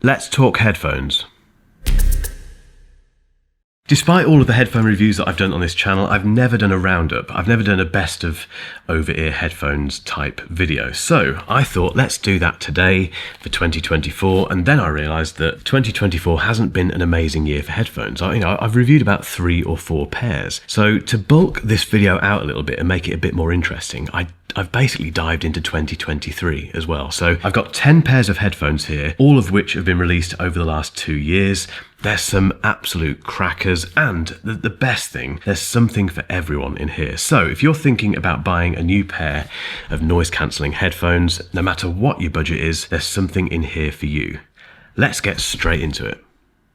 Let's talk headphones. Despite all of the headphone reviews that I've done on this channel, I've never done a roundup. I've never done a best of over-ear headphones type video. So I thought, let's do that today for 2024. And then I realized that 2024 hasn't been an amazing year for headphones. I've reviewed about 3 or 4 pairs. So to bulk this video out a little bit and make it a bit more interesting, I've basically dived into 2023 as well. So I've got 10 pairs of headphones here, all of which have been released over the last 2 years. There's some absolute crackers, and the best thing, there's something for everyone in here. So if you're thinking about buying a new pair of noise cancelling headphones, no matter what your budget is, there's something in here for you. Let's get straight into it.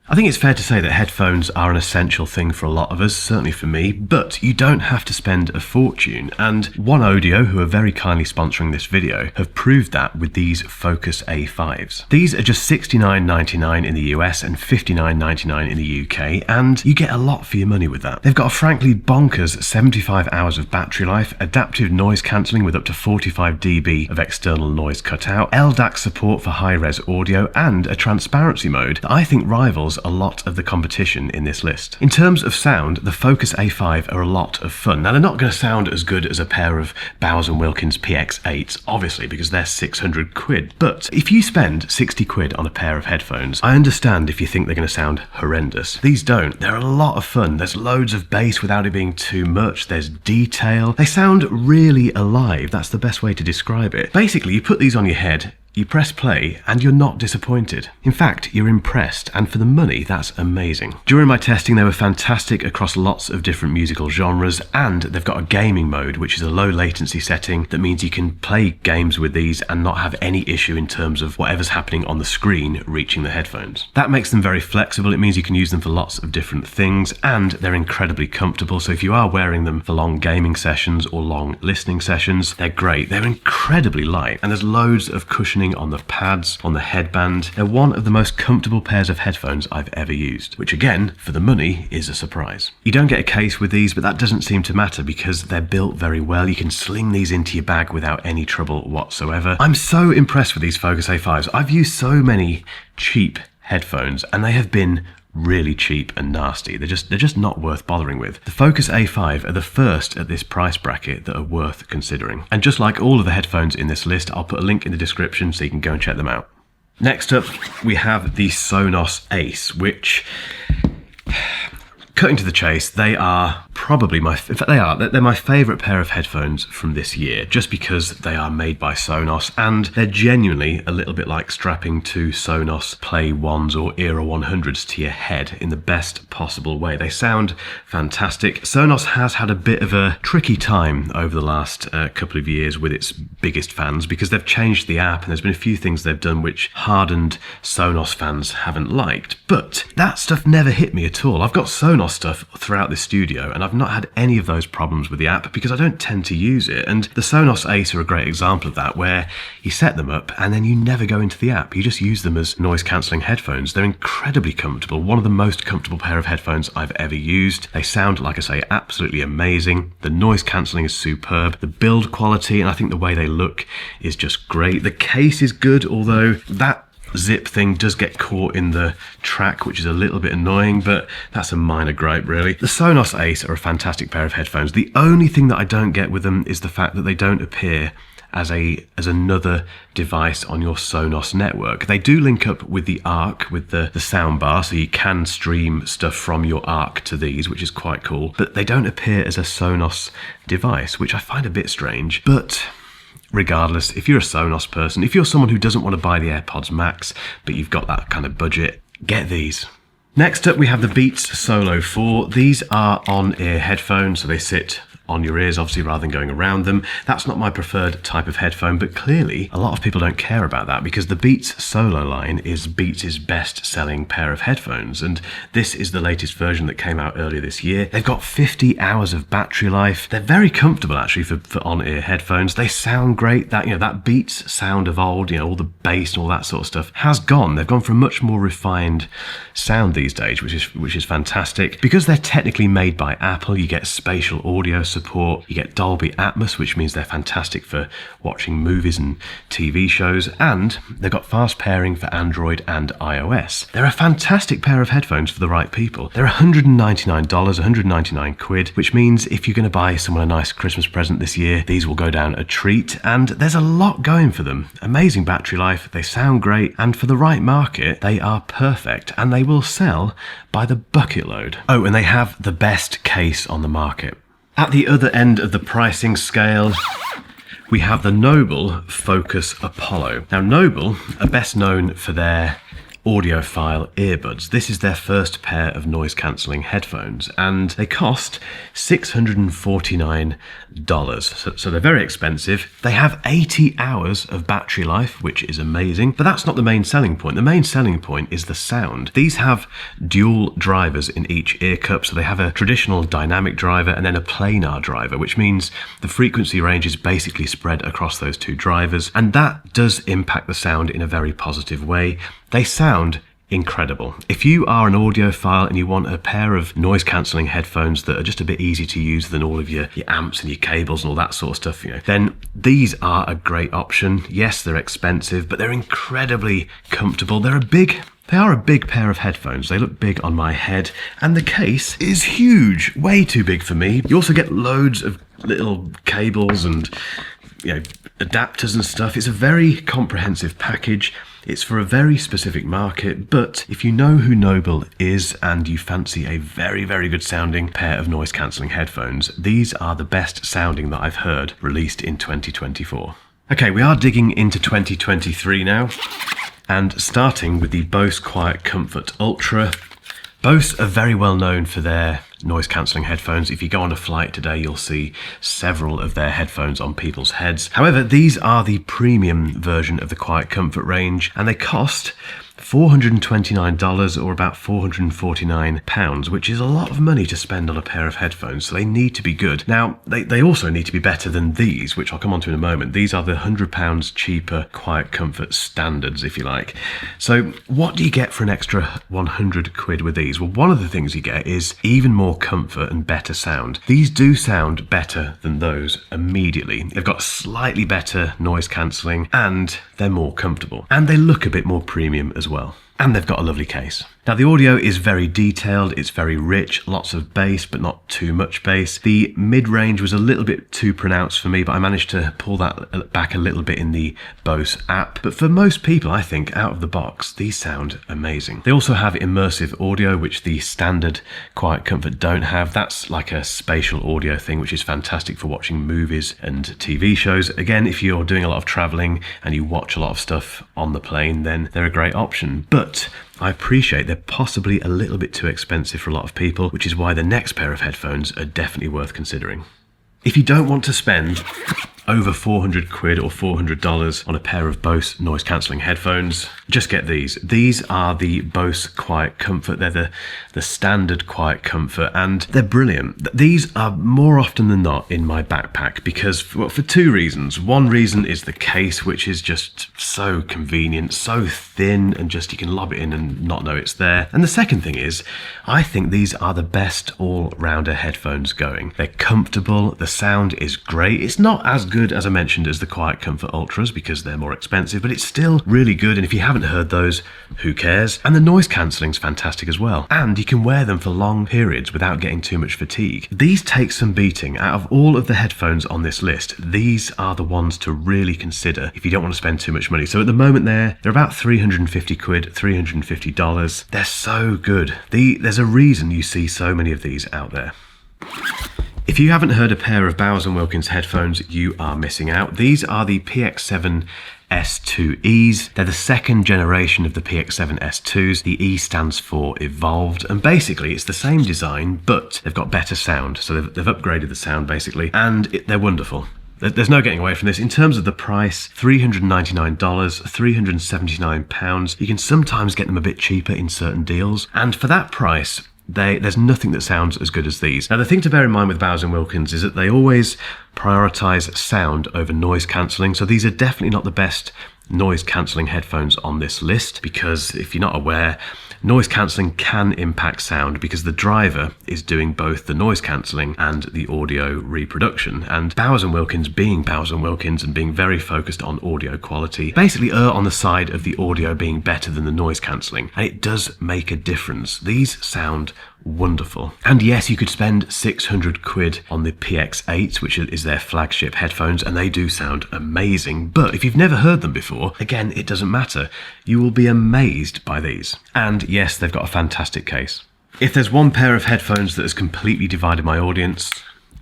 I think it's fair to say that headphones are an essential thing for a lot of us, certainly for me, but you don't have to spend a fortune, and OneOdio, who are very kindly sponsoring this video, have proved that with these Focus A5s. These are just $69.99 in the US and $59.99 in the UK, and you get a lot for your money with that. They've got a frankly bonkers 75 hours of battery life, adaptive noise cancelling with up to 45 dB of external noise cutout, LDAC support for high-res audio, and a transparency mode that I think rivals a lot of the competition in this list. In terms of sound, the Focus A5 are a lot of fun. Now, they're not going to sound as good as a pair of Bose & Wilkins PX8s, obviously, because they're 600 quid. But if you spend 60 quid on a pair of headphones, I understand if you think they're going to sound horrendous. These don't. They're a lot of fun. There's loads of bass without it being too much. There's detail. They sound really alive. That's the best way to describe it. Basically, you put these on your head, you press play, and you're not disappointed. In fact, you're impressed, and for the money, that's amazing. During my testing, they were fantastic across lots of different musical genres, and they've got a gaming mode, which is a low latency setting that means you can play games with these and not have any issue in terms of whatever's happening on the screen reaching the headphones. That makes them very flexible. It means you can use them for lots of different things, and they're incredibly comfortable. So if you are wearing them for long gaming sessions or long listening sessions, they're great. They're incredibly light, and there's loads of cushioning on the pads, on the headband. They're one of the most comfortable pairs of headphones I've ever used, which again, for the money, is a surprise. You don't get a case with these, but that doesn't seem to matter because they're built very well. You can sling these into your bag without any trouble whatsoever. I'm so impressed with these Focus A5s. I've used so many cheap headphones, and they have been really cheap and nasty. They're just not worth bothering with. The Focus A5 are the first at this price bracket that are worth considering. And just like all of the headphones in this list, I'll put a link in the description so you can go and check them out. Next up, we have the Sonos Ace, which, cutting to the chase, they are probably they're my favourite pair of headphones from this year, just because they are made by Sonos, and they're genuinely a little bit like strapping 2 Sonos Play 1s or Era 100s to your head in the best possible way. They sound fantastic. Sonos has had a bit of a tricky time over the last couple of years with its biggest fans, because they've changed the app and there's been a few things they've done which hardened Sonos fans haven't liked, but that stuff never hit me at all. I've got Sonos stuff throughout the studio, and I've not had any of those problems with the app because I don't tend to use it. And the Sonos Ace are a great example of that, where you set them up and then you never go into the app. You just use them as noise cancelling headphones. They're incredibly comfortable, one of the most comfortable pair of headphones I've ever used. They sound, like I say, absolutely amazing. The noise cancelling is superb. The build quality, and I think the way they look, is just great. The case is good, although that zip thing does get caught in the track, which is a little bit annoying, but that's a minor gripe really. The Sonos Ace are a fantastic pair of headphones. The only thing that I don't get with them is the fact that they don't appear as another device on your Sonos network. They do link up with the Arc, with the soundbar, so you can stream stuff from your Arc to these, which is quite cool, but they don't appear as a Sonos device, which I find a bit strange. But regardless, if you're a Sonos person, if you're someone who doesn't want to buy the AirPods Max, but you've got that kind of budget, get these. Next up, we have the Beats Solo 4. These are on-ear headphones, so they sit on your ears, obviously, rather than going around them. That's not my preferred type of headphone, but clearly a lot of people don't care about that, because the Beats Solo line is Beats' best-selling pair of headphones, and this is the latest version that came out earlier this year. They've got 50 hours of battery life. They're very comfortable, actually, for on-ear headphones. They sound great. That Beats sound of old, all the bass and all that sort of stuff has gone. They've gone for a much more refined sound these days, which is fantastic. Because they're technically made by Apple, you get spatial audio support. You get Dolby Atmos, which means they're fantastic for watching movies and TV shows, and they've got fast pairing for Android and iOS. They're a fantastic pair of headphones for the right people. They're $199, 199 quid, which means if you're going to buy someone a nice Christmas present this year, these will go down a treat, and there's a lot going for them. Amazing battery life, they sound great, and for the right market, they are perfect, and they will sell by the bucket load. Oh, and they have the best case on the market. At the other end of the pricing scale, we have the Noble Focus Apollo. Now, Noble are best known for their audiophile earbuds. This is their first pair of noise cancelling headphones, and they cost $649. So they're very expensive. They have 80 hours of battery life, which is amazing, but that's not the main selling point. The main selling point is the sound. These have dual drivers in each ear cup, so they have a traditional dynamic driver and then a planar driver, which means the frequency range is basically spread across those two drivers, and that does impact the sound in a very positive way. They sound incredible. If you are an audiophile and you want a pair of noise cancelling headphones that are just a bit easier to use than all of your amps and your cables and all that sort of stuff, then these are a great option. Yes, they're expensive, but they're incredibly comfortable. They are a big pair of headphones. They look big on my head, and the case is huge, way too big for me. You also get loads of little cables and adapters and stuff. It's a very comprehensive package. It's for a very specific market, but if you know who Noble is and you fancy a very, very good sounding pair of noise cancelling headphones, these are the best sounding that I've heard released in 2024. Okay, we are digging into 2023 now, and starting with the Bose Quiet Comfort Ultra. Bose are very well known for their noise cancelling headphones. If you go on a flight today, you'll see several of their headphones on people's heads. However, these are the premium version of the Quiet Comfort range, and they cost $429 or about £449, which is a lot of money to spend on a pair of headphones, so they need to be good. Now, they also need to be better than these, which I'll come on to in a moment. These are the £100 cheaper Quiet Comfort standards, if you like. So what do you get for an extra 100 quid with these? Well, one of the things you get is even more comfort and better sound. These do sound better than those immediately. They've got slightly better noise cancelling, and they're more comfortable, and they look a bit more premium as well. And they've got a lovely case. Now, the audio is very detailed, it's very rich, lots of bass, but not too much bass. The mid-range was a little bit too pronounced for me, but I managed to pull that back a little bit in the Bose app. But for most people, I think, out of the box, these sound amazing. They also have immersive audio, which the standard Quiet Comfort don't have. That's like a spatial audio thing, which is fantastic for watching movies and TV shows. Again, if you're doing a lot of traveling and you watch a lot of stuff on the plane, then they're a great option. But I appreciate they're possibly a little bit too expensive for a lot of people, which is why the next pair of headphones are definitely worth considering. If you don't want to spend over 400 quid or $400 on a pair of Bose noise cancelling headphones, just get these. These are the Bose Quiet Comfort. They're the standard Quiet Comfort, and they're brilliant. These are more often than not in my backpack because, for two reasons. One reason is the case, which is just so convenient, so thin, and just you can lob it in and not know it's there. And the second thing is, I think these are the best all-rounder headphones going. They're comfortable, the sound is great. It's not as good, as I mentioned, as the Quiet Comfort Ultras because they're more expensive, but it's still really good, and if you haven't heard those, who cares? And the noise cancelling's fantastic as well, and you can wear them for long periods without getting too much fatigue. These take some beating. Out of all of the headphones on this list, these are the ones to really consider if you don't want to spend too much money. So at the moment they're about 350 quid, $350. They're so good. There's a reason you see so many of these out there. If you haven't heard a pair of Bowers & Wilkins headphones, you are missing out. These are the PX7 S2es. They're the second generation of the PX7 S2s. The E stands for Evolved, and basically it's the same design, but they've got better sound. So they've upgraded the sound basically, and they're wonderful. There's no getting away from this. In terms of the price, $399, £379. You can sometimes get them a bit cheaper in certain deals, and for that price, there's nothing that sounds as good as these. Now, the thing to bear in mind with Bowers & Wilkins is that they always prioritise sound over noise cancelling, so these are definitely not the best noise cancelling headphones on this list, because if you're not aware, noise cancelling can impact sound because the driver is doing both the noise cancelling and the audio reproduction. And Bowers & Wilkins, being Bowers & Wilkins and being very focused on audio quality, basically err on the side of the audio being better than the noise cancelling. And it does make a difference. These sound wonderful. And yes, you could spend 600 quid on the PX8, which is their flagship headphones, and they do sound amazing. But if you've never heard them before, again, it doesn't matter. You will be amazed by these. And yes, they've got a fantastic case. If there's one pair of headphones that has completely divided my audience,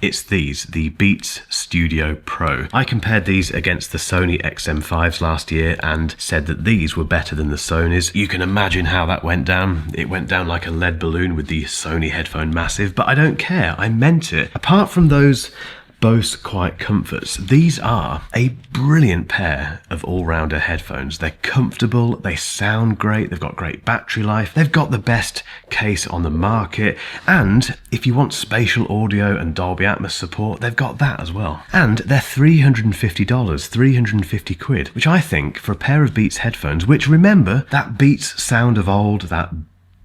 it's these, the Beats Studio Pro. I compared these against the Sony XM5s last year and said that these were better than the Sonys. You can imagine how that went down. It went down like a lead balloon with the Sony headphone Massive, but I don't care. I meant it. Apart from those Bose Quiet Comforts, these are a brilliant pair of all-rounder headphones. They're comfortable, they sound great, they've got great battery life, they've got the best case on the market, and if you want spatial audio and Dolby Atmos support, they've got that as well. And they're $350, 350 quid, which I think for a pair of Beats headphones, which remember, that Beats sound of old, that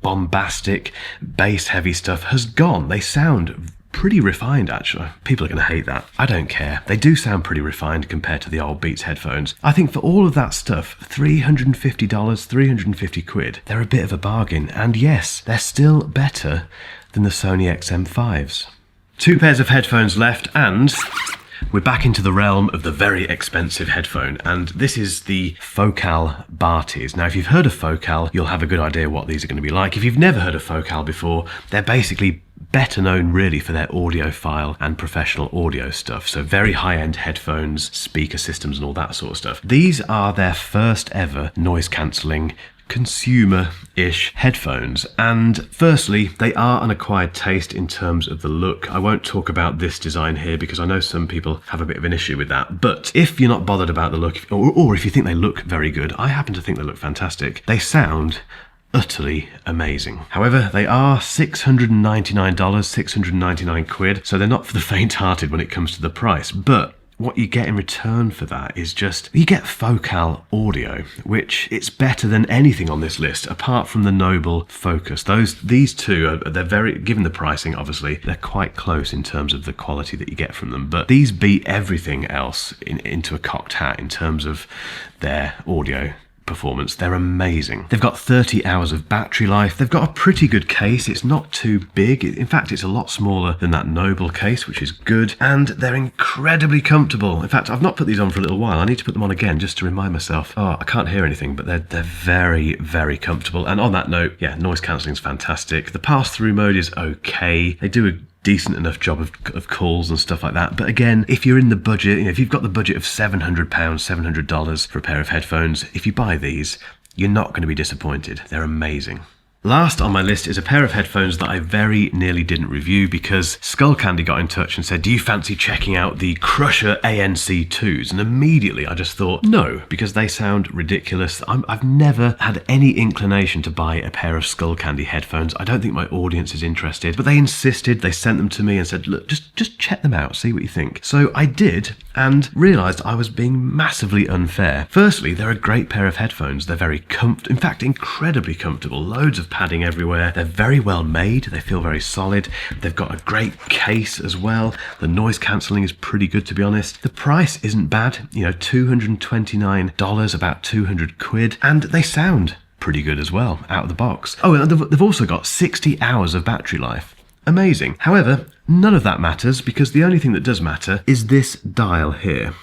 bombastic, bass-heavy stuff has gone. They sound pretty refined, actually. People are going to hate that. I don't care. They do sound pretty refined compared to the old Beats headphones. I think for all of that stuff, $350, 350 quid, they're a bit of a bargain. And yes, they're still better than the Sony XM5s. Two pairs of headphones left, and we're back into the realm of the very expensive headphone, and this is the Focal Bathys. Now, if you've heard of Focal, you'll have a good idea what these are going to be like. If you've never heard of Focal before, they're basically better known really for their audiophile and professional audio stuff. So very high-end headphones, speaker systems and all that sort of stuff. These are their first ever noise cancelling consumer-ish headphones, and firstly, they are an acquired taste in terms of the look. I won't talk about this design here because I know some people have a bit of an issue with that, but if you're not bothered about the look, or if you think they look very good, I happen to think they look fantastic. They sound utterly amazing. However, they are $699, 699 quid, so they're not for the faint-hearted when it comes to the price, but what you get in return for that is just, you get Focal audio, which it's better than anything on this list, apart from the Noble Focus. These two, they're very, given the pricing, obviously, they're quite close in terms of the quality that you get from them, but these beat everything else into a cocked hat in terms of their audio performance. They're amazing. They've got 30 hours of battery life. They've got a pretty good case. It's not too big. In fact, it's a lot smaller than that Noble case, which is good. And they're incredibly comfortable. In fact, I've not put these on for a little while. I need to put them on again just to remind myself. Oh, I can't hear anything, but they're very, very comfortable. And on that note, yeah, noise cancelling is fantastic. The pass-through mode is okay. They do a decent enough job of calls and stuff like that. But again, if you're in the budget, if you've got the budget of £700, $700 for a pair of headphones, if you buy these, you're not going to be disappointed. They're amazing. Last on my list is a pair of headphones that I very nearly didn't review because Skullcandy got in touch and said, do you fancy checking out the Crusher ANC2s? And immediately I just thought, no, because they sound ridiculous. I've never had any inclination to buy a pair of Skullcandy headphones. I don't think my audience is interested, but they insisted. They sent them to me and said, look, just check them out, see what you think. So I did, and realised I was being massively unfair. Firstly, they're a great pair of headphones. They're very in fact, incredibly comfortable. Loads of padding everywhere. They're very well made. They feel very solid. They've got a great case as well. The noise cancelling is pretty good, to be honest. The price isn't bad, $229, about 200 quid, and they sound pretty good as well out of the box. Oh, and they've also got 60 hours of battery life. Amazing. However, none of that matters because the only thing that does matter is this dial here,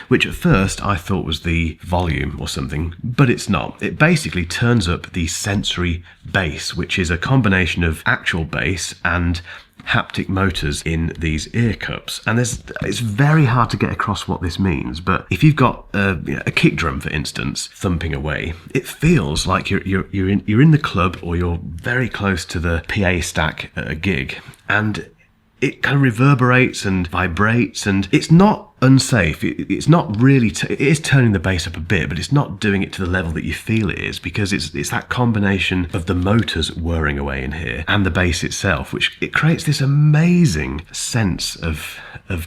which at first I thought was the volume or something, but it's not. It basically turns up the sensory bass, which is a combination of actual bass and haptic motors in these ear cups, and it's very hard to get across what this means, but if you've got a kick drum, for instance, thumping away, it feels like you're in the club or you're very close to the PA stack at a gig, and it kind of reverberates and vibrates, and it's not unsafe. It's not really, it is turning the bass up a bit, but it's not doing it to the level that you feel it is, because it's that combination of the motors whirring away in here and the bass itself, which it creates this amazing sense of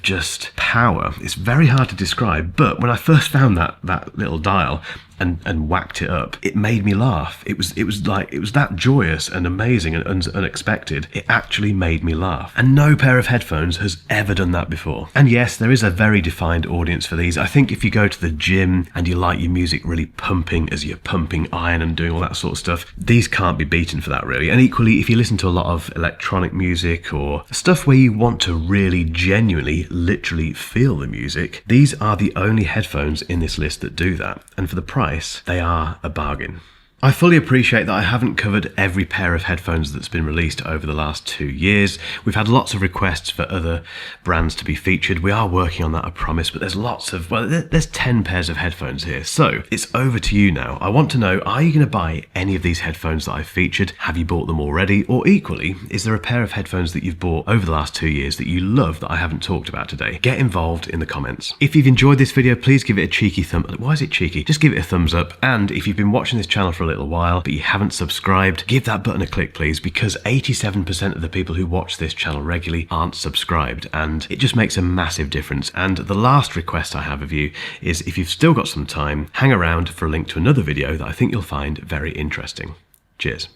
just power. It's very hard to describe, but when I first found that little dial, and whacked it up, it made me laugh. It was that joyous and amazing and unexpected. It actually made me laugh. And no pair of headphones has ever done that before. And yes, there is a very defined audience for these. I think if you go to the gym and you like your music really pumping as you're pumping iron and doing all that sort of stuff, these can't be beaten for that, really. And equally, if you listen to a lot of electronic music or stuff where you want to really genuinely, literally feel the music, these are the only headphones in this list that do that. And for the price, they are a bargain. I fully appreciate that I haven't covered every pair of headphones that's been released over the last 2 years. We've had lots of requests for other brands to be featured. We are working on that, I promise, but there's 10 pairs of headphones here. So it's over to you now. I want to know, are you going to buy any of these headphones that I've featured? Have you bought them already? Or equally, is there a pair of headphones that you've bought over the last 2 years that you love that I haven't talked about today? Get involved in the comments. If you've enjoyed this video, please give it a cheeky thumb. Why is it cheeky? Just give it a thumbs up. And if you've been watching this channel for a little while but you haven't subscribed, give that button a click please, because 87% of the people who watch this channel regularly aren't subscribed, and it just makes a massive difference. And the last request I have of you is, if you've still got some time, hang around for a link to another video that I think you'll find very interesting. Cheers.